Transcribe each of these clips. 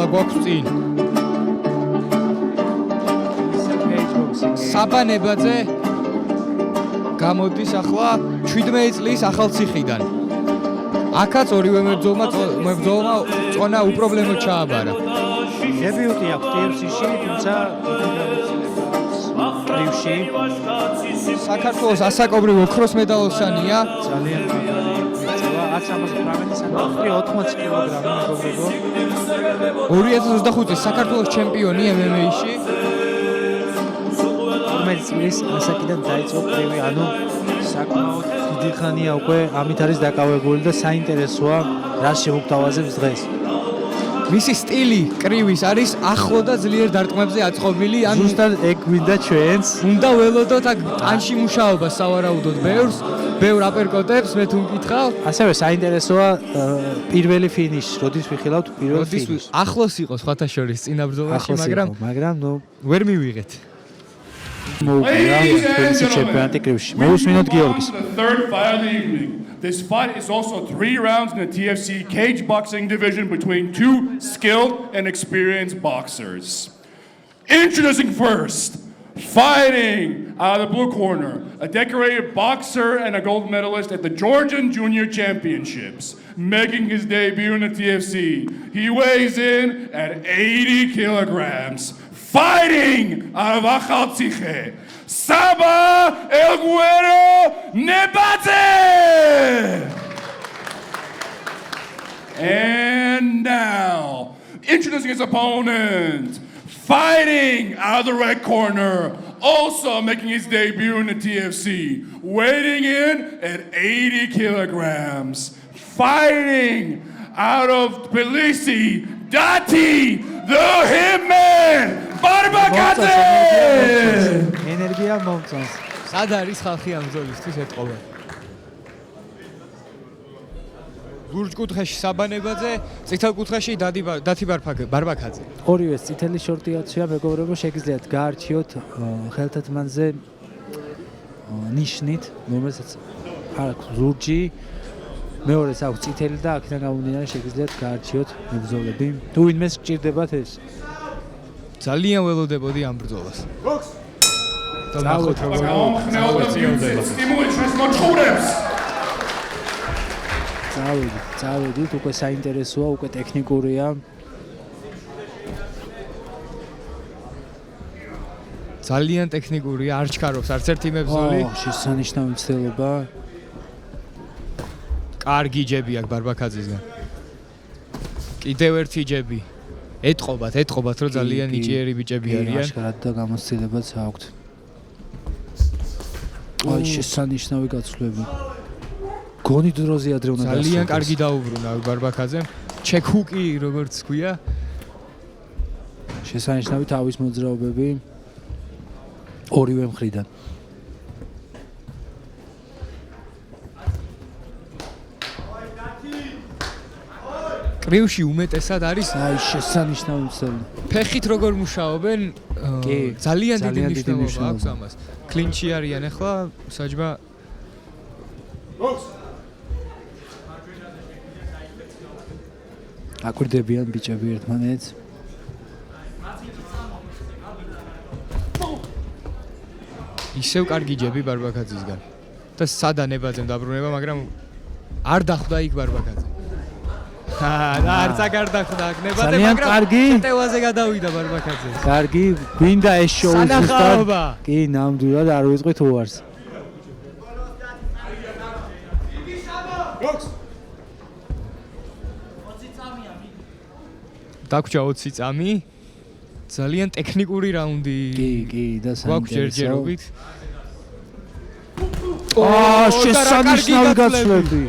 ბრძოლა გვაქვს წინ. საბანებაძე გამოდის ახლა 17 წლის ახალციხიდან. აქაც ორივე მებრძოლმა წონა უპრობლემოდ ჩააბარა. დებიუტი აქვს TFC-ში, თუმცა კრივში საქართველოს ასაკობრივ ოქროს მედალოსანია. ძალიან მაგარი ბრძოლა 178 80 კილოგრამი მეგობრებო. 2025 წლის საქართველოს ჩემპიონი MMA-ში. 15 წლის ასაკიდან დაიწყო კრივი, ანუ საკმაოდ დიდი ხანია უკვე ამით არის დაკავებული და საინტერესოა რა შემოგთავაზებს დღეს. მისი სტილი კრივის არის ახლო და ძლიერ დარტყმებზე აწყობილი, ანუ ზუსტად ეგ გვინდა ჩვენს. უნდა ველოდოთ აქ ტანში მუშაობა სავარაუდოდ ბევრ აპერკოტებს მე თუ მკითხავ. ასევე საინტერესოა პირველი ფინიში, როდის ვიხილავთ პირველ ფინიშს. ახლოს იყო სხვათა შორის წინა ბრძოლაში, მაგრამ ნუ ვერ მივიღეთ. მოუწია თბილისის ჩემპიონატი კრივში. მოვუსმინოთ გიორგის. This fight is also 3 rounds in the TFC cage boxing division between 2 skilled and experienced boxers. Introducing first, fighting out of the blue corner, a decorated boxer and a gold medalist at the Georgian Junior Championships, making his debut in the TFC. He weighs in at 80 kilograms. Fighting out of Akhaltsikhe, Saba El Guero Nebate! And now, introducing his opponent, fighting out of the red corner, also making his debut in the TFC, weighing in at 80 kilograms. Fighting out of Tbilisi, Dati, the Hitman! Barbakadze! ენერგია მომწონს. სად არის ხალხი ამ ბრძოლისთვის ეთყობა? ლურჯ კუთხეში საბანებაძე, წითელ კუთხეში დათი ბარბაქაძე. ორივე წითელი შორტიაცია მეგობრებო, შეგიძლიათ გაარჩიოთ ხელთათმანზე ნიშნით, რომელსაც აქვს ლურჯი, მეორეს აქვს წითელი და აქედან გამომდინარე შეგიძლიათ გაარჩიოთ მებრძოლები. თუ ვინმეს გჭირდებათ ეს? ძალიან ველოდებოდი ამ ბრძოლას. წავედით, უკვე საინტერესოა, უკვე ტექნიკურია. ძალიან ტექნიკურია, არ ჩქარობს არც ერთი მებრძოლი. შესანიშნავი მცდელობა. კარგი ჯები აქვს ბარბაქაძისგან. კიდევ ერთი ჯები. ეთყობათ, რომ ძალიან ნიჭიერი ბიჭები არიან. აშკარად და გამოცდილებაც აქვთ. აი შესანიშნავი გაცვლები. გონი დროზე ადრე უნდა დასრულდეს. ძალიან კარგი დაუბრუნა ბარბაქაძემ. ჩექუკი როგორც ქვია. შესანიშნავი თავის მოძრაობები ორივე მხრიდან. კრივში უმეტესად არის აი შესანიშნავი მცდელი. ფეხით როგორ მუშაობენ, ძალიან დიდი მნიშვნელობა აქვს ამას. კლინჩი არიან ახლა საჯმა აკვირდებიან ბიჭები ერთმანეთს. ისევ კარგი ჯები ბარბაქაძისგან. და სადანებაძემ დაბრუნება, მაგრამ არ დახვდა იქ ბარბაქაძე. და არ წაგარდახდა ნებადე, მაგრამ შეტევაზე გადავიდა ბარბაქაძე. კარგი, გვინდა ეს შოუ ზუსტად. კი, ნამდვილად არ ვიწყვით უარს. დაგვრჩა 20 წამი. ძალიან ტექნიკური რაუნდი. კი, და გვაქვს ჯერჯერობით. შესანიშნავი გაცვლები.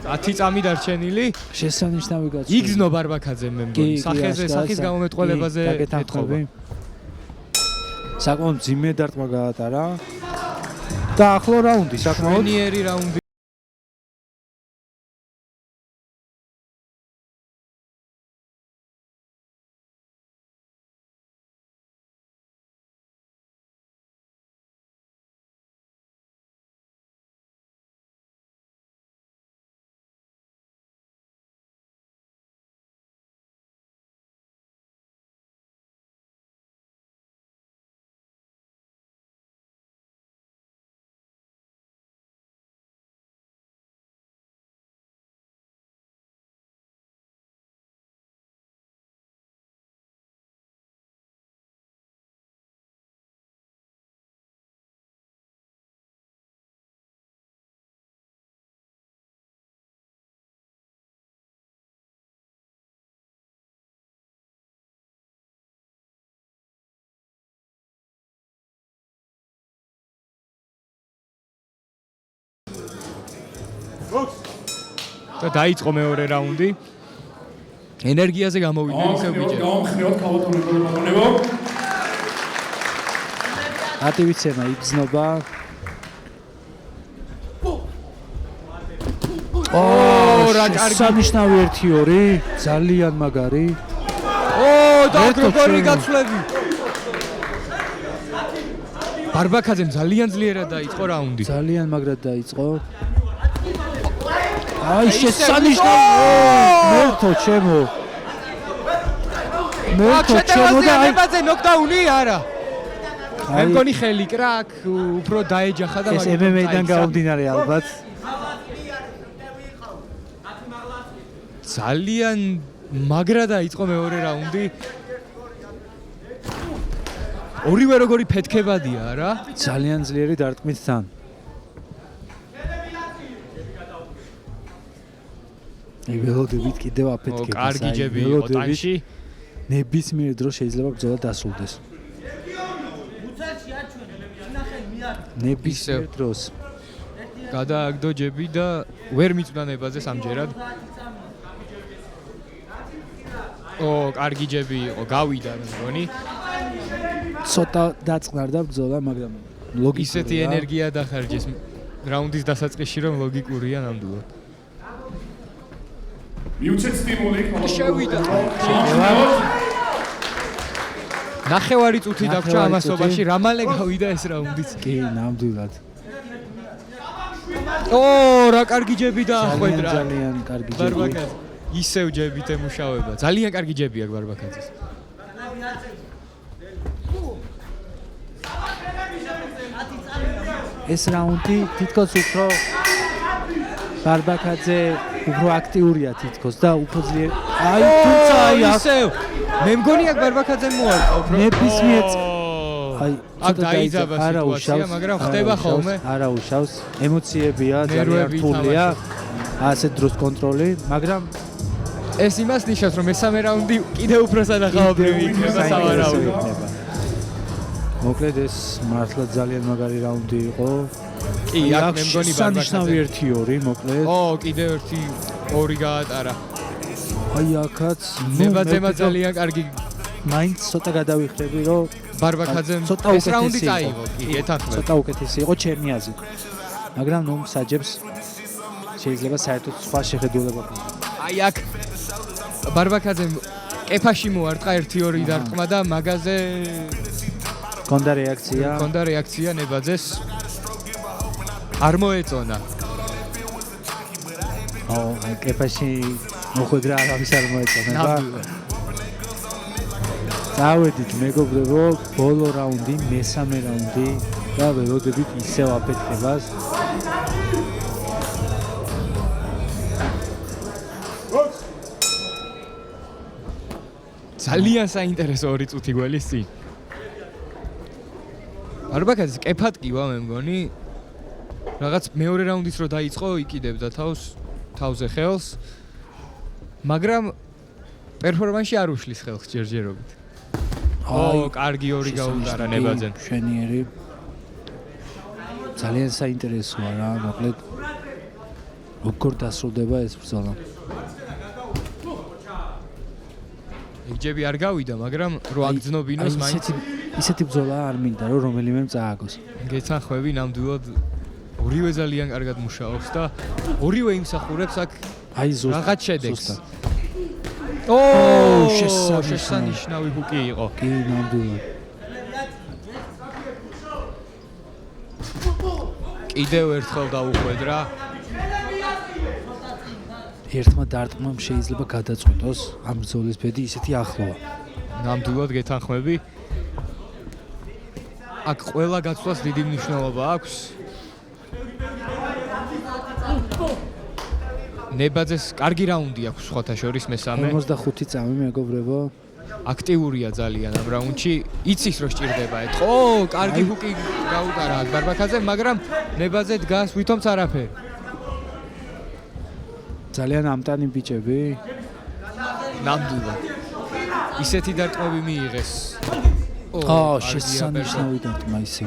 10 წამი დარჩენილი. შესანიშნავი გაცვლები. იგზნო ბარბაქაძემ მე მგონი. სახის გამომეტყველებაზე ეთყობა. საკმაოდ ძიმე დარტყმა გაატარა. და ახლო რაუნდი, საკმაოდ ნიერი რაუნდი. და დაიწყო მეორე რაუნდი. ენერგიაზე გამოვიდნენ ისევ ბიჭები. გამხნიოთ ქალბატონებო ბატონებო. ატივიცემა იგზნობა. რა კარგი. სამნიშნავი 1-2, ძალიან მაგარი. და გროპორი გაცვლები. ბარბაკაძემ ძალიან ძლიერად დაიწყო რაუნდი. ძალიან მაგრად დაიწყო. აი შესანიშნავი. მერტო ჩემო. და ნებაზე ნოკდაუნი არა. მე მგონი ხელი კრაკ უფრო დაეჯახა და ეს MMA-დან გამომდინარე ალბათ. ძალიან მაგრა დაიწყო მეორე რაუნდი. ორივე როგორი ფეთქებადია რა. ძალიან ძლიერი დარტყმით თან. ველოდებით კიდევ აფეთქება. კარგი ჯები იყო ტანში. ნებისმიერ დროს შეიძლება ბრძოლა დასრულდეს. ნებისმიერ დროს. გადააგდო ჯები და ვერ მიწვდა ნებაზე სამჯერად. კარგი ჯები იყო, გავიდა მე მგონი. ცოტა დაწყნარდა ბრძოლა, მაგრამ ლოგიკურია. ისეთი ენერგია დახარჯეს რაუნდის დასაწყისში, რომ ლოგიკურია ნამდვილად. მიუცეთ სტიმული შევიდა. ნახევარი წუთი დაგვრჩა ამასობაში, რა მალე გავიდა ეს რაუნდიც. კი, ნამდვილად. რა კარგი ჯები დაახვედრა. ძალიან კარგი ჯები. ბარბაკაძე ისევ ჯებით ემუშავება. ძალიან კარგი ჯები აქვს ბარბაკაძეს. ეს რაუნდი თითქოს უფრო ბარბაკაძე უფრო აქტიურია თითქოს და უფრო ძლიერ. აი თუმცა აი ისევ მე მგონი აქ ბარბაკაძემ მოარტყა უფრო. ნებისმიერ აი აქ დაიძაბა სიტუაცია, მაგრამ ხდება ხოლმე. არა უშავს, ემოციებია, ძალიან რთულია. ასეთ დროს კონტროლი, მაგრამ ეს იმას ნიშნავს, რომ მესამე რაუნდი კიდევ უფრო სადახალობრივი იქნება სავარაუდო. მოკლედ ეს მართლა ძალიან მაგარი რაუნდი იყო. კი, აქ მე მგონი ბარბაკაძე 1-2, მოკლედ. კიდევ 1-2 გაატარა. აი აქაც ნებაძემა ძალიან კარგი მაინც ცოტა გადავიხრები, რომ ბარბაკაძემ ეს რაუნდი წაიღო, კი, ეთანხმება. ცოტა უკეთესი იყო ჩემი აზრით. მაგრამ ნუ საჯებს შეიძლება საერთოდ სხვა შეხედულება ქონდეს. აი აქ ბარბაკაძემ კეფაში მოარტყა 1-2 დარტყმა და მაგაზე კონდა რეაქცია. კონდა რეაქცია ნებაძეს. არ მოეწონა. კეფაში მოხვედრა ამის არ მოეწონა. დავედით მეგობრებო, ბოლო რაუნდი, მესამე რაუნდი და ველოდებით ისევ აფეთქებას. ძალიან საინტერესო 2 წუთი გველის წინ. ბარბაკაძე კეფად კივა მე მგონი. რაღაც მეორე რაუნდის რო დაიწყო, იკიდებდა თავზე ხელს. მაგრამ პერფორმანსში არ უშლის ხელს ჯერჯერობით. კარგი ორი გაუტარა ნებაძემ. მშვენიერი. ძალიან საინტერესოა რა, მოკლედ როგორ დასრულდება ეს ბრძოლა. ეგჯები არ გავიდა, მაგრამ რო აგძნობინოს მაინც ისეთი ბრძოლა არ მინდა, რომ რომელიმე წააგოს. გეცანხვები ნამდვილად ორივე ძალიან კარგად მუშაობს და ორივე იმსახურებს აქ აი ზუსტად რაღაც შედეგს. შესანიშნავი ჰუკი იყო. კი, ნამდვილად. კიდევ ერთხელ დაუხვედრა. ერთმა დარტყმამ შეიძლება გადაწყვიტოს ამ ბრძოლის ბედი ისეთი ახლოა. ნამდვილად გეთანხმები. აქ ყველა გაცვლას დიდი მნიშვნელობა აქვს. ნებაძეს კარგი რაუნდი აქვს სხვათა შორის მესამე. 45 წამი მეგობრებო. აქტიურია ძალიან ამ რაუნდში. იცის რომ სჭირდება ეთქო. კარგი ჰუკი გაუტარა აქ ბარბაკაძემ, მაგრამ ნებაძე დგას ვითომც არაფერი. ძალიან ამტანი ბიჭები. ნამდვილად. ისეთი დარტყმები მიიღეს. შესანიშნავი დარტყმა ისე.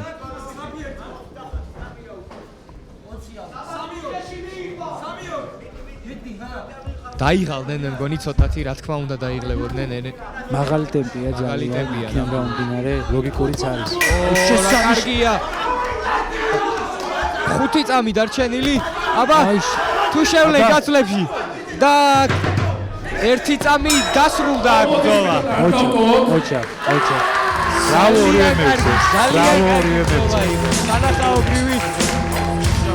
დაიღალდნენ, მე მგონი ცოტათი რა თქმა უნდა დაიღლებოდნენ. მაღალი ტემპია მაღალი ტემპია, ძალიან გამომდინარე ლოგიკურიც არის რა კარგია 5 წამი დარჩენილი აბა თუ შევლე გაცვლებში და 1 წამი დასრულდა აქ ბრძოლა ოჩა ბრავო ორივე მეცე ბრავო ორივე მეცე სანახაობრივი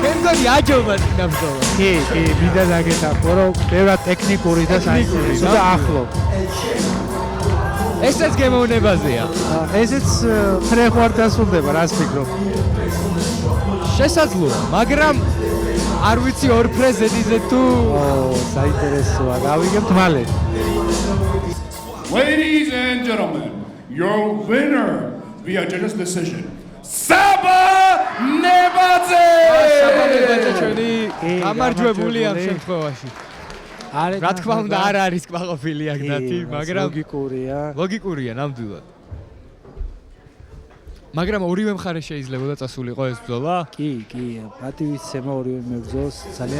მე მგონი აჯობა წინა ბრძოლა კი მინდა დაგეთახო რომ ბევრად ტექნიკური და საინტერესო და ახლო ესეც გემოვნებაზეა ესეც ფრეხვარ დასრულდება რას ფიქრობ შესაძლოა მაგრამ არ ვიცი ორ ფრეზედიზე თუ საინტერესოა გავიგებთ მალე Ladies and gentlemen, your winner via judges' decision, Saba Nebadze! ჩვენი გამარჯვებულია ამ შემთხვევაში. რა თქმა უნდა არ არის კმაყოფილი აქ დათი, მაგრამ ლოგიკურია ნამდვილად. მაგრამ ორივე მხარე შეიძლებოდა წასულიყო ეს ბრძოლა? კი, პატივისცემა ორივე მებრძოლს ძალიან